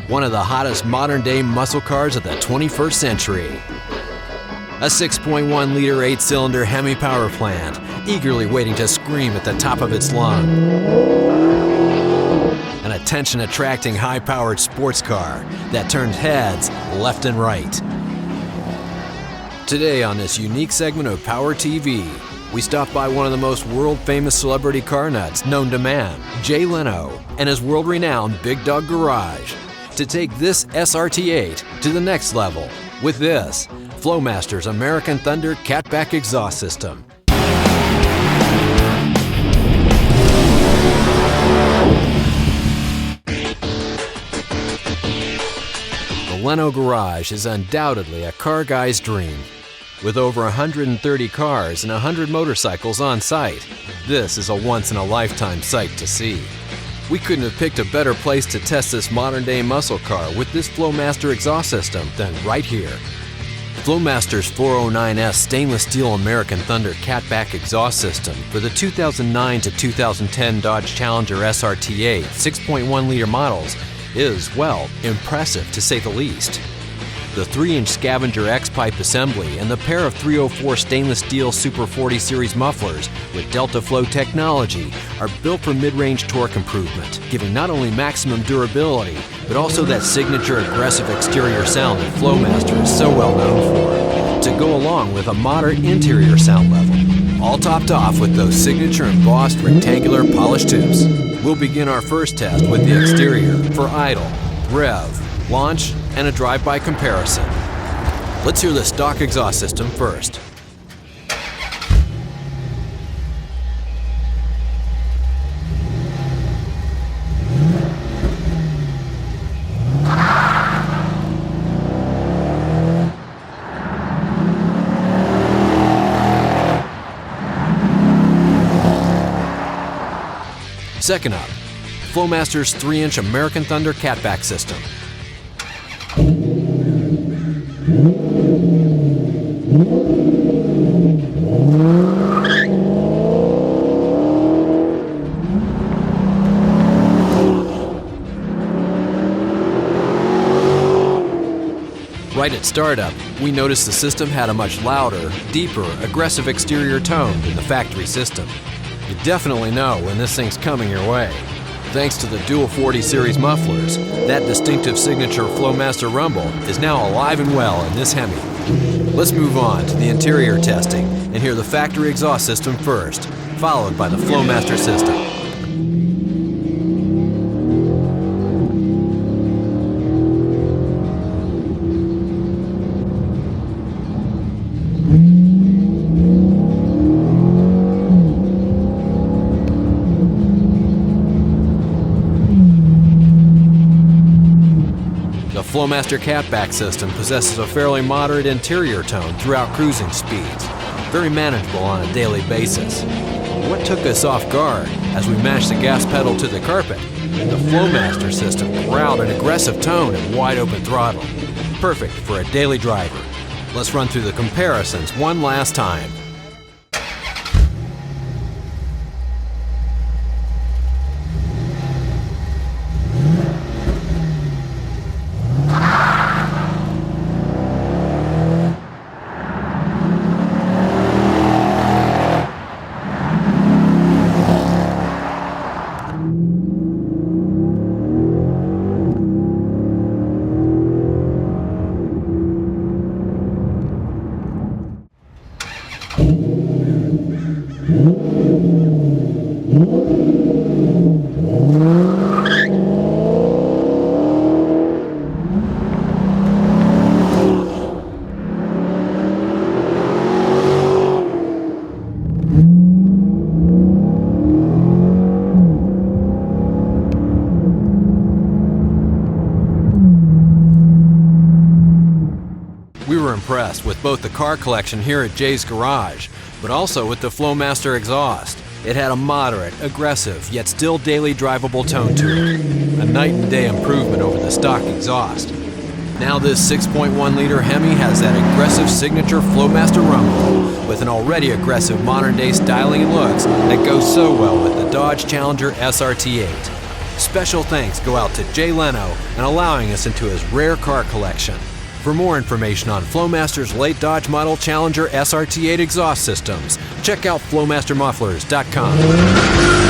one of the hottest modern-day muscle cars of the 21st century. A 6.1-liter 8-cylinder Hemi power plant, eagerly waiting to scream at the top of its lung. An attention-attracting high-powered sports car that turns heads left and right. Today on this unique segment of Power TV, we stop by one of the most world-famous celebrity car nuts known to man, Jay Leno, and his world-renowned Big Dog Garage, to take this SRT8 to the next level with this Flowmaster's American Thunder Catback exhaust system. The Leno Garage is undoubtedly a car guy's dream. With over 130 cars and 100 motorcycles on site, this is a once-in-a-lifetime sight to see. We couldn't have picked a better place to test this modern-day muscle car with this Flowmaster exhaust system than right here. Flowmaster's 409S stainless steel American Thunder Catback exhaust system for the 2009 to 2010 Dodge Challenger SRT8 6.1-liter models is, well, impressive to say the least. The 3-inch Scavenger X-pipe assembly and the pair of 304 stainless steel Super 40 series mufflers with Delta Flow technology are built for mid-range torque improvement, giving not only maximum durability, but also that signature aggressive exterior sound that Flowmaster is so well known for, to go along with a moderate interior sound level, all topped off with those signature embossed rectangular polished tips. We'll begin our first test with the exterior for idle, rev, launch, and a drive-by comparison. Let's hear the stock exhaust system first. Second up, Flowmaster's 3-inch American Thunder Catback system. Right at startup, we noticed the system had a much louder, deeper, aggressive exterior tone than the factory system. You definitely know when this thing's coming your way. Thanks to the dual 40 series mufflers, that distinctive signature Flowmaster rumble is now alive and well in this Hemi. Let's move on to the interior testing and hear the factory exhaust system first, followed by the Flowmaster system. The Flowmaster Catback system possesses a fairly moderate interior tone throughout cruising speeds, very manageable on a daily basis. What took us off guard as we mashed the gas pedal to the carpet, the Flowmaster system growled an aggressive tone at wide open throttle, perfect for a daily driver. Let's run through the comparisons one last time. We were impressed with both the car collection here at Jay's Garage, but also with the Flowmaster exhaust. It had a moderate, aggressive, yet still daily drivable tone to it. A night and day improvement over the stock exhaust. Now this 6.1-liter Hemi has that aggressive signature Flowmaster rumble with an already aggressive modern-day styling and looks that goes so well with the Dodge Challenger SRT8. Special thanks go out to Jay Leno and allowing us into his rare car collection. For more information on Flowmaster's late Dodge model Challenger SRT8 exhaust systems, check out flowmastermufflers.com.